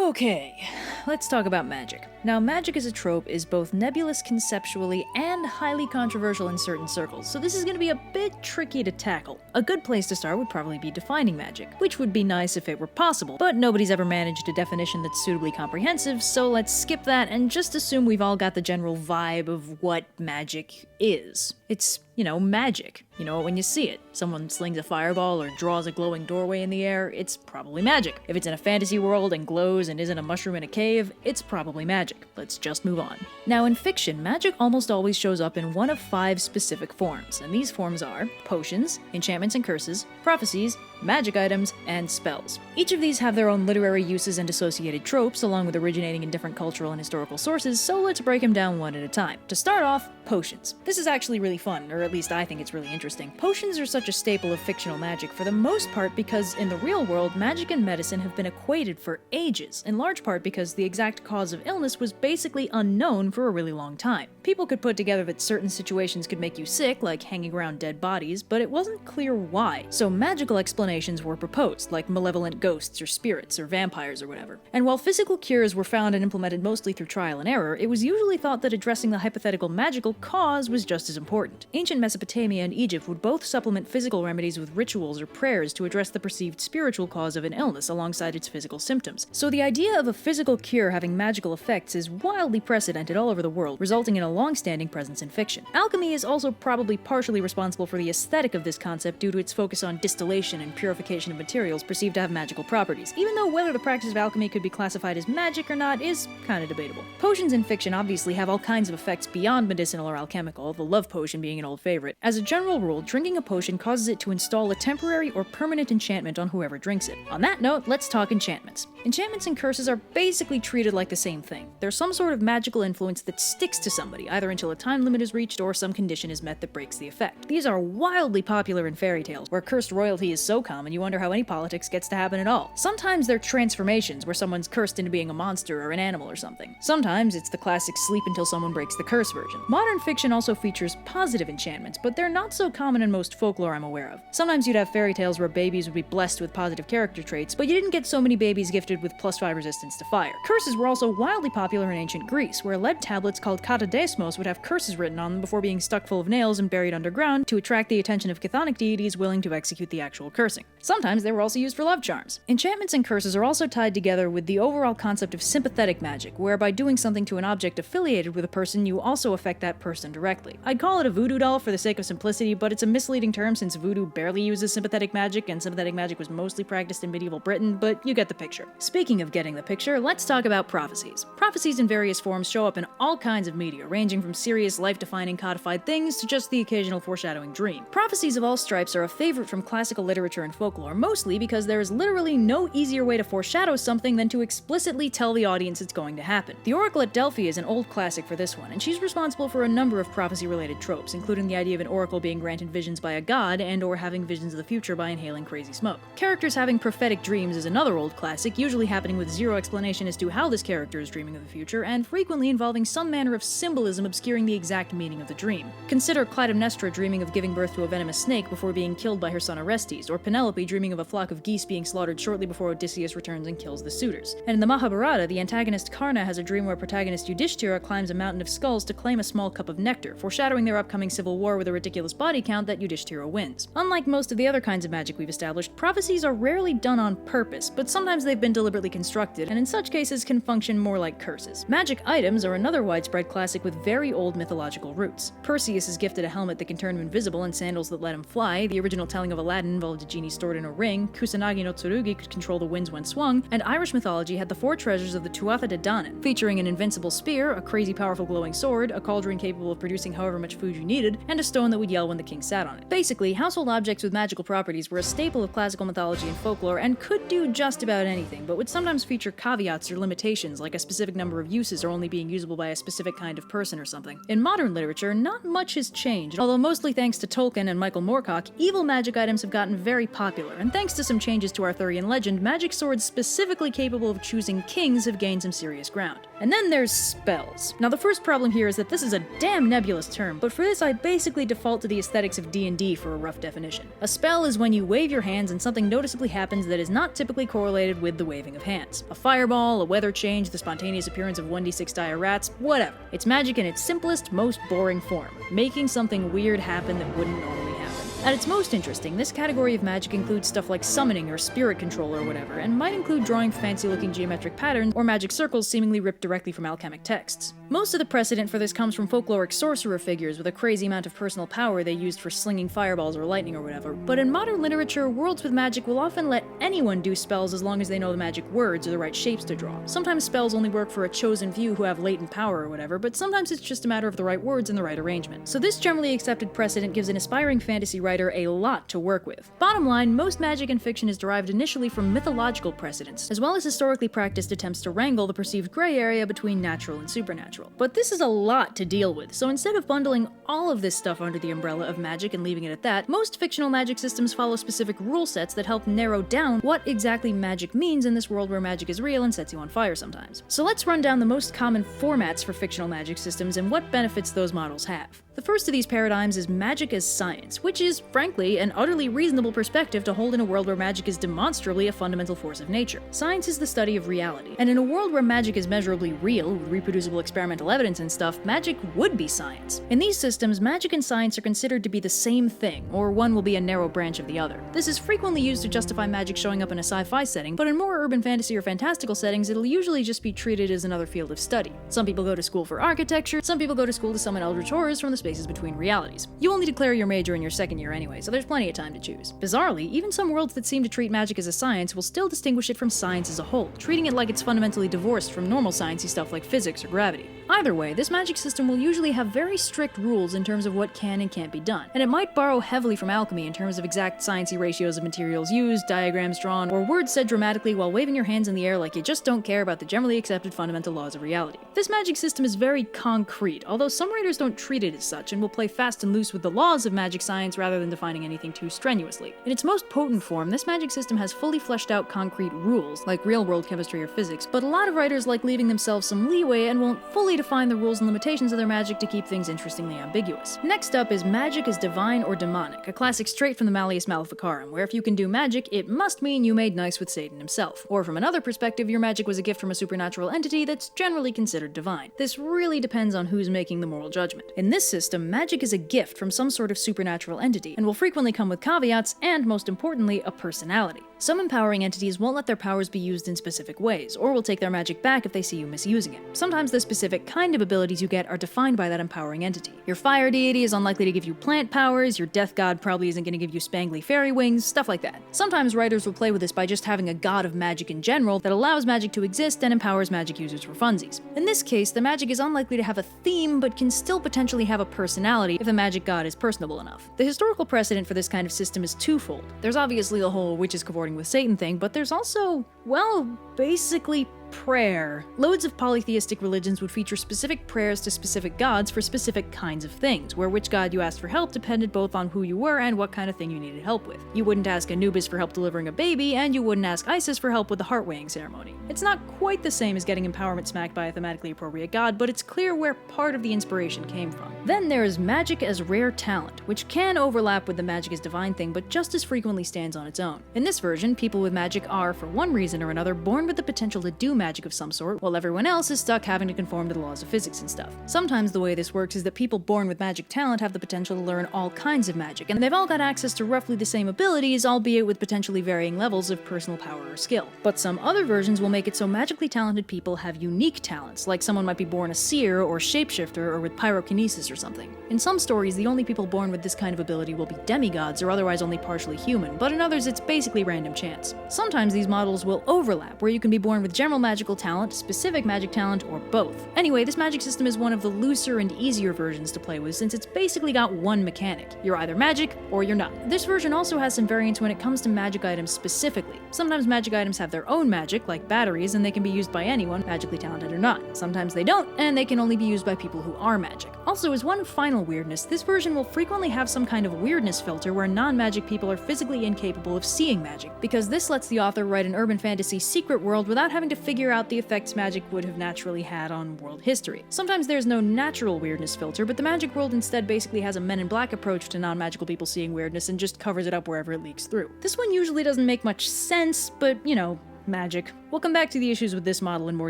Okay, let's talk about magic. Now, magic as a trope is both nebulous conceptually and highly controversial in certain circles, so this is going to be a bit tricky to tackle. A good place to start would probably be defining magic, which would be nice if it were possible, but nobody's ever managed a definition that's suitably comprehensive, so let's skip that and just assume we've all got the general vibe of what magic is. It's, magic. You know it when you see it. Someone slings a fireball or draws a glowing doorway in the air, it's probably magic. If it's in a fantasy world and glows and isn't a mushroom in a cave, it's probably magic. Let's just move on. Now, in fiction, magic almost always shows up in one of 5 specific forms, and these forms are potions, enchantments and curses, prophecies, magic items, and spells. Each of these have their own literary uses and associated tropes, along with originating in different cultural and historical sources, so let's break them down one at a time. To start off, potions. This is actually really fun, or at least I think it's really interesting. Potions are such a staple of fictional magic for the most part because in the real world, magic and medicine have been equated for ages, in large part because the exact cause of illness was basically unknown for a really long time. People could put together that certain situations could make you sick, like hanging around dead bodies, but it wasn't clear why, so magical explanations were proposed, like malevolent ghosts or spirits or vampires or whatever. And while physical cures were found and implemented mostly through trial and error, it was usually thought that addressing the hypothetical magical cause was just as important. Ancient Mesopotamia and Egypt would both supplement physical remedies with rituals or prayers to address the perceived spiritual cause of an illness alongside its physical symptoms. So the idea of a physical cure having magical effects is wildly precedented all over the world, resulting in a long-standing presence in fiction. Alchemy is also probably partially responsible for the aesthetic of this concept due to its focus on distillation and purification of materials perceived to have magical properties, even though whether the practice of alchemy could be classified as magic or not is kinda debatable. Potions in fiction obviously have all kinds of effects beyond medicinal or alchemical, the love potion being an old favorite. As a general rule, drinking a potion causes it to install a temporary or permanent enchantment on whoever drinks it. On that note, let's talk enchantments. Enchantments and curses are basically treated like the same thing. They're some sort of magical influence that sticks to somebody, either until a time limit is reached or some condition is met that breaks the effect. These are wildly popular in fairy tales, where cursed royalty is so common you wonder how any politics gets to happen at all. Sometimes they're transformations, where someone's cursed into being a monster or an animal or something. Sometimes it's the classic sleep until someone breaks the curse version. Modern fiction also features positive enchantments, but they're not so common in most folklore I'm aware of. Sometimes you'd have fairy tales where babies would be blessed with positive character traits, but you didn't get so many babies gifted with +5 resistance to fire. Curses were also wildly popular in ancient Greece, where lead tablets called katadesmos would have curses written on them before being stuck full of nails and buried underground to attract the attention of chthonic deities willing to execute the actual cursing. Sometimes they were also used for love charms. Enchantments and curses are also tied together with the overall concept of sympathetic magic, where by doing something to an object affiliated with a person, you also affect that person directly. I'd call it a voodoo doll for the sake of simplicity, but it's a misleading term since voodoo barely uses sympathetic magic, and sympathetic magic was mostly practiced in medieval Britain, but you get the picture. Speaking of getting the picture, let's talk about prophecies. Prophecies in various forms show up in all kinds of media, ranging from serious, life-defining codified things to just the occasional foreshadowing dream. Prophecies of all stripes are a favorite from classical literature and folklore, mostly because there is literally no easier way to foreshadow something than to explicitly tell the audience it's going to happen. The Oracle at Delphi is an old classic for this one, and she's responsible for a number of prophecy-related tropes, including the idea of an oracle being granted visions by a god and/or having visions of the future by inhaling crazy smoke. Characters having prophetic dreams is another old classic, usually happening with zero explanation as to how this character is dreaming of the future, and frequently involving some manner of symbolism obscuring the exact meaning of the dream. Consider Clytemnestra dreaming of giving birth to a venomous snake before being killed by her son Orestes, or Penelope dreaming of a flock of geese being slaughtered shortly before Odysseus returns and kills the suitors. And in the Mahabharata, the antagonist Karna has a dream where protagonist Yudhishthira climbs a mountain of skulls to claim a small cup of nectar, foreshadowing their upcoming civil war with a ridiculous body count that Yudhishthira wins. Unlike most of the other kinds of magic we've established, prophecies are rarely done on purpose, but sometimes they've been deliberately constructed, and in such cases can function more like curses. Magic items are another widespread classic with very old mythological roots. Perseus is gifted a helmet that can turn him invisible and sandals that let him fly, the original telling of Aladdin involved a genie stored in a ring, Kusanagi no Tsurugi could control the winds when swung, and Irish mythology had the 4 treasures of the Tuatha de Danann, featuring an invincible spear, a crazy powerful glowing sword, a cauldron capable of producing however much food you needed, and a stone that would yell when the king sat on it. Basically, household objects with magical properties were a staple of classical mythology and folklore and could do just about anything, but would sometimes feature caveats or limitations, like a specific number of uses or only being usable by a specific kind of person or something. In modern literature, not much has changed, although mostly thanks to Tolkien and Michael Moorcock, evil magic items have gotten very popular. popular, and thanks to some changes to Arthurian legend, magic swords specifically capable of choosing kings have gained some serious ground. And then there's spells. Now the first problem here is that this is a damn nebulous term, but for this I basically default to the aesthetics of D&D for a rough definition. A spell is when you wave your hands and something noticeably happens that is not typically correlated with the waving of hands. A fireball, a weather change, the spontaneous appearance of 1d6 dire rats, whatever. It's magic in its simplest, most boring form, making something weird happen that wouldn't normally happen. At its most interesting, this category of magic includes stuff like summoning or spirit control or whatever, and might include drawing fancy-looking geometric patterns or magic circles seemingly ripped directly from alchemic texts. Most of the precedent for this comes from folkloric sorcerer figures with a crazy amount of personal power they used for slinging fireballs or lightning or whatever, but in modern literature, worlds with magic will often let anyone do spells as long as they know the magic words or the right shapes to draw. Sometimes spells only work for a chosen few who have latent power or whatever, but sometimes it's just a matter of the right words and the right arrangement. So this generally accepted precedent gives an aspiring fantasy writer a lot to work with. Bottom line, most magic in fiction is derived initially from mythological precedents, as well as historically practiced attempts to wrangle the perceived gray area between natural and supernatural. But this is a lot to deal with, so instead of bundling all of this stuff under the umbrella of magic and leaving it at that, most fictional magic systems follow specific rule sets that help narrow down what exactly magic means in this world where magic is real and sets you on fire sometimes. So let's run down the most common formats for fictional magic systems and what benefits those models have. The first of these paradigms is magic as science, which is, frankly, an utterly reasonable perspective to hold in a world where magic is demonstrably a fundamental force of nature. Science is the study of reality, and in a world where magic is measurably real, with reproducible experimental evidence and stuff, magic would be science. In these systems, magic and science are considered to be the same thing, or one will be a narrow branch of the other. This is frequently used to justify magic showing up in a sci-fi setting, but in more urban fantasy or fantastical settings, it'll usually just be treated as another field of study. Some people go to school for architecture, some people go to school to summon eldritch horrors from the spaces between realities. You only declare your major in your second year anyway, so there's plenty of time to choose. Bizarrely, even some worlds that seem to treat magic as a science will still distinguish it from science as a whole, treating it like it's fundamentally divorced from normal sciencey stuff like physics or gravity. Either way, this magic system will usually have very strict rules in terms of what can and can't be done, and it might borrow heavily from alchemy in terms of exact sciencey ratios of materials used, diagrams drawn, or words said dramatically while waving your hands in the air like you just don't care about the generally accepted fundamental laws of reality. This magic system is very concrete, although some writers don't treat it as such and will play fast and loose with the laws of magic science rather than defining anything too strenuously. In its most potent form, this magic system has fully fleshed out concrete rules, like real-world chemistry or physics, but a lot of writers like leaving themselves some leeway and won't fully define the rules and limitations of their magic to keep things interestingly ambiguous. Next up is magic as divine or demonic, a classic straight from the Malleus Maleficarum, where if you can do magic, it must mean you made nice with Satan himself. Or from another perspective, your magic was a gift from a supernatural entity that's generally considered divine. This really depends on who's making the moral judgment. In this system, magic is a gift from some sort of supernatural entity, and will frequently come with caveats and, most importantly, a personality. Some empowering entities won't let their powers be used in specific ways, or will take their magic back if they see you misusing it. Sometimes the specific kind of abilities you get are defined by that empowering entity. Your fire deity is unlikely to give you plant powers, your death god probably isn't going to give you spangly fairy wings, stuff like that. Sometimes writers will play with this by just having a god of magic in general that allows magic to exist and empowers magic users for funsies. In this case, the magic is unlikely to have a theme, but can still potentially have a personality if the magic god is personable enough. The historical precedent for this kind of system is twofold. There's obviously the whole witches cavorting with Satan thing, but there's also, well, basically prayer. Loads of polytheistic religions would feature specific prayers to specific gods for specific kinds of things, where which god you asked for help depended both on who you were and what kind of thing you needed help with. You wouldn't ask Anubis for help delivering a baby, and you wouldn't ask Isis for help with the heart-weighing ceremony. It's not quite the same as getting empowerment smacked by a thematically appropriate god, but it's clear where part of the inspiration came from. Then there is magic as rare talent, which can overlap with the magic as divine thing, but just as frequently stands on its own. In this version, people with magic are, for one reason or another, born with the potential to do magic of some sort, while everyone else is stuck having to conform to the laws of physics and stuff. Sometimes the way this works is that people born with magic talent have the potential to learn all kinds of magic, and they've all got access to roughly the same abilities, albeit with potentially varying levels of personal power or skill. But some other versions will make it so magically talented people have unique talents, like someone might be born a seer or shapeshifter or with pyrokinesis or something. In some stories, the only people born with this kind of ability will be demigods or otherwise only partially human, but in others it's basically random chance. Sometimes these models will overlap, where you can be born with general magic magical talent, specific magic talent, or both. Anyway, this magic system is one of the looser and easier versions to play with since it's basically got one mechanic. You're either magic or you're not. This version also has some variants when it comes to magic items specifically. Sometimes magic items have their own magic, like batteries, and they can be used by anyone, magically talented or not. Sometimes they don't, and they can only be used by people who are magic. Also, as one final weirdness, this version will frequently have some kind of weirdness filter where non-magic people are physically incapable of seeing magic, because this lets the author write an urban fantasy secret world without having to figure out the effects magic would have naturally had on world history. Sometimes there's no natural weirdness filter, but the magic world instead basically has a Men in Black approach to non-magical people seeing weirdness and just covers it up wherever it leaks through. This one usually doesn't make much sense, but you know, magic. We'll come back to the issues with this model in more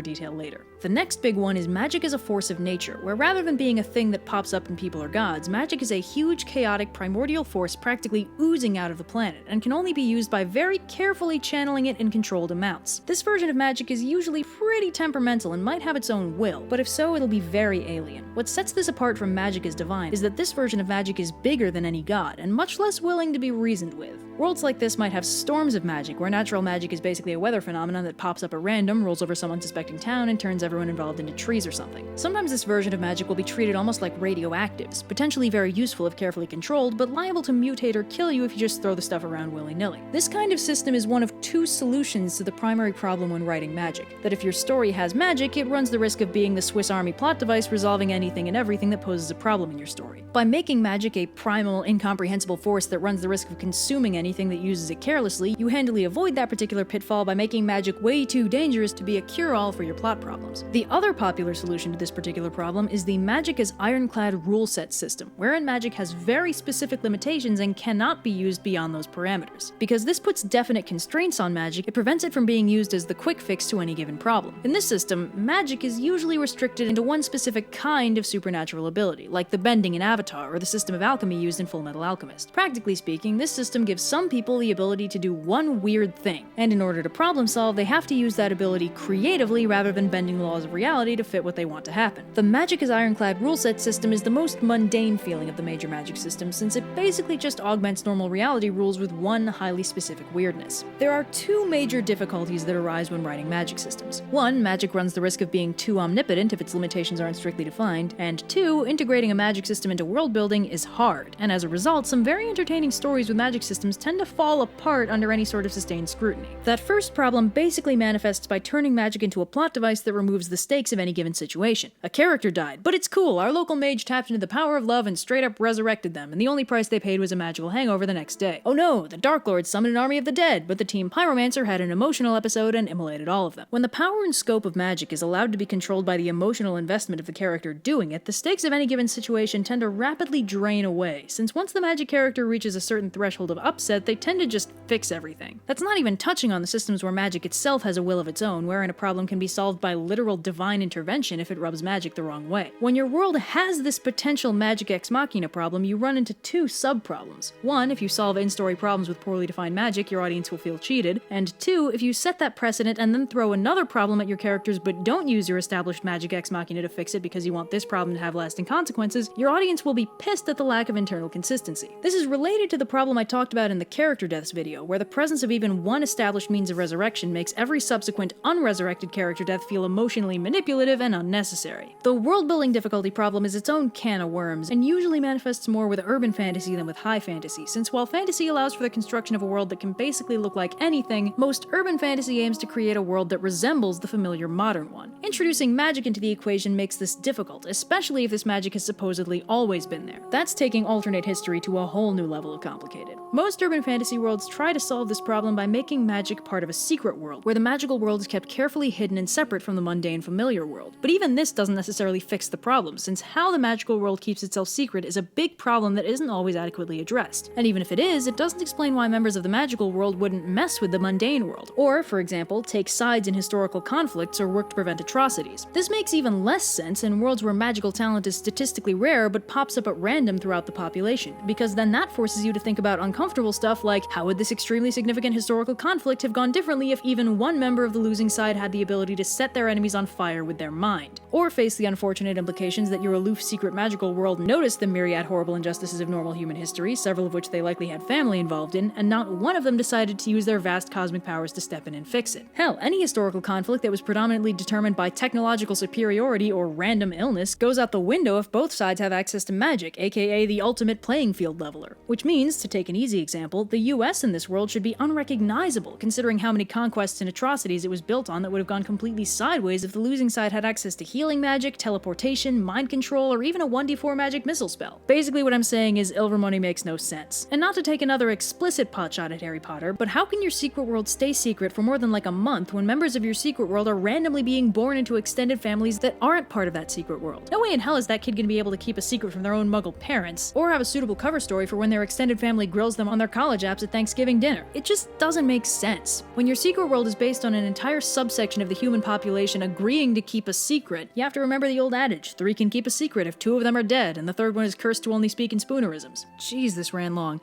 detail later. The next big one is magic as a force of nature, where rather than being a thing that pops up in people or gods, magic is a huge, chaotic, primordial force practically oozing out of the planet, and can only be used by very carefully channeling it in controlled amounts. This version of magic is usually pretty temperamental and might have its own will, but if so, it'll be very alien. What sets this apart from magic as divine is that this version of magic is bigger than any god, and much less willing to be reasoned with. Worlds like this might have storms of magic, where natural magic is basically a weather phenomenon that pops up at random, rolls over some unsuspecting town, and turns everyone involved into trees or something. Sometimes this version of magic will be treated almost like radioactives, potentially very useful if carefully controlled, but liable to mutate or kill you if you just throw the stuff around willy-nilly. This kind of system is one of two solutions to the primary problem when writing magic: that if your story has magic, it runs the risk of being the Swiss Army plot device resolving anything and everything that poses a problem in your story. By making magic a primal, incomprehensible force that runs the risk of consuming anything that uses it carelessly, you handily avoid that particular pitfall by making magic way too dangerous to be a cure-all for your plot problems. The other popular solution to this particular problem is the magic as ironclad rule set system, wherein magic has very specific limitations and cannot be used beyond those parameters. Because this puts definite constraints on magic, it prevents it from being used as the quick fix to any given problem. In this system, magic is usually restricted into one specific kind of supernatural ability, like the bending in Avatar or the system of alchemy used in Fullmetal Alchemist. Practically speaking, this system gives some people the ability to do one weird thing, and in order to problem solve, they have to use that ability creatively rather than bending the laws of reality to fit what they want to happen. The magic as ironclad rule set system is the most mundane feeling of the major magic systems, since it basically just augments normal reality rules with one highly specific weirdness. There are two major difficulties that arise when writing magic systems. One, magic runs the risk of being too omnipotent if its limitations aren't strictly defined, and two, integrating a magic system into world building is hard, and as a result, some very entertaining stories with magic systems tend to fall apart under any sort of sustained scrutiny. That first problem basically manifests by turning magic into a plot device that removes the stakes of any given situation. A character died, but it's cool, our local mage tapped into the power of love and straight up resurrected them, and the only price they paid was a magical hangover the next day. Oh no, the Dark Lord summoned an army of the dead, but the team Pyromancer had an emotional episode and immolated all of them. When the power and scope of magic is allowed to be controlled by the emotional investment of the character doing it, the stakes of any given situation tend to rapidly drain away, since once the magic character reaches a certain threshold of upset, they tend to just fix everything. That's not even touching on the systems where magic itself has a will of its own, wherein a problem can be solved by literal divine intervention if it rubs magic the wrong way. When your world has this potential magic ex machina problem, you run into two sub-problems. One, if you solve in-story problems with poorly defined magic, your audience will feel cheated, and two, if you set that precedent and then throw another problem at your characters but don't use your established magic ex machina to fix it because you want this problem to have lasting consequences, your audience will be pissed at the lack of internal consistency. This is related to the problem I talked about in the character deaths video, where the presence of even one established means of resurrection makes every subsequent unresurrected character death feel emotionally manipulative and unnecessary. The world-building difficulty problem is its own can of worms, and usually manifests more with urban fantasy than with high fantasy, since while fantasy allows for the construction of a world that can basically look like anything, most urban fantasy aims to create a world that resembles the familiar modern one. Introducing magic into the equation makes this difficult, especially if this magic has supposedly always been there. That's taking alternate history to a whole new level of complicated. Most urban fantasy worlds try to solve this problem by making magic part of a secret world, where the magical world is kept carefully hidden and separate from the mundane familiar world. But even this doesn't necessarily fix the problem, since how the magical world keeps itself secret is a big problem that isn't always adequately addressed. And even if it is, it doesn't explain why members of the magical world wouldn't mess with the mundane world, or, for example, take sides in historical conflicts or work to prevent atrocities. This makes even less sense in worlds where magical talent is statistically rare but pops up at random throughout the population, because then that forces you to think about uncomfortable stuff like, how would this extremely significant historical conflict have gone differently if even one member of the losing side had the ability to set their enemies on fire with their mind? Or face the unfortunate implications that your aloof secret magical world noticed the myriad horrible injustices of normal human history, several of which they likely had family involved in, and not one of them decided to use their vast cosmic powers to step in and fix it. Hell, any historical conflict that was predominantly determined by technological superiority or random illness goes out the window if both sides have access to magic, aka the ultimate playing field leveler. Which means, to take an easy example, the US in this world should be unrecognizable, considering how many conquests and atrocities it was built on that would have gone completely sideways if the losing side had access to healing magic, teleportation, mind control, or even a 1d4 magic missile spell. Basically what I'm saying is Ilvermorny makes no sense. And not to take another explicit potshot at Harry Potter, but how can your secret world stay secret for more than like a month when members of your secret world are randomly being born into extended families that aren't part of that secret world? No way in hell is that kid gonna be able to keep a secret from their own muggle parents, or have a suitable cover story for when their extended family grills them on their college apps at Thanksgiving dinner. It just doesn't make sense. When your secret world is based on an entire subsection of the human population agreeing to keep a secret, you have to remember the old adage, 3 can keep a secret if 2 of them are dead, and the third one is cursed to only speak in spoonerisms. Jeez, this ran long.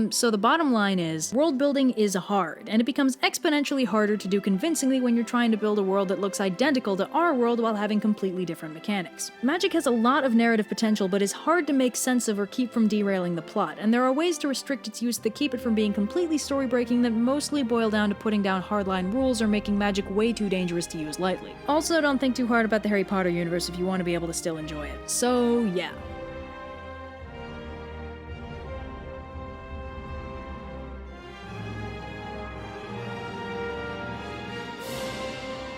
So the bottom line is, world building is hard, and it becomes exponentially harder to do convincingly when you're trying to build a world that looks identical to our world while having completely different mechanics. Magic has a lot of narrative potential, but is hard to make sense of or keep from derailing the plot, and there are ways to restrict its use that keep it from being completely story-breaking that mostly boil down to putting down hardline rules or making magic way too dangerous to use lightly. Also, don't think too hard about the Harry Potter universe if you want to be able to still enjoy it. So, yeah.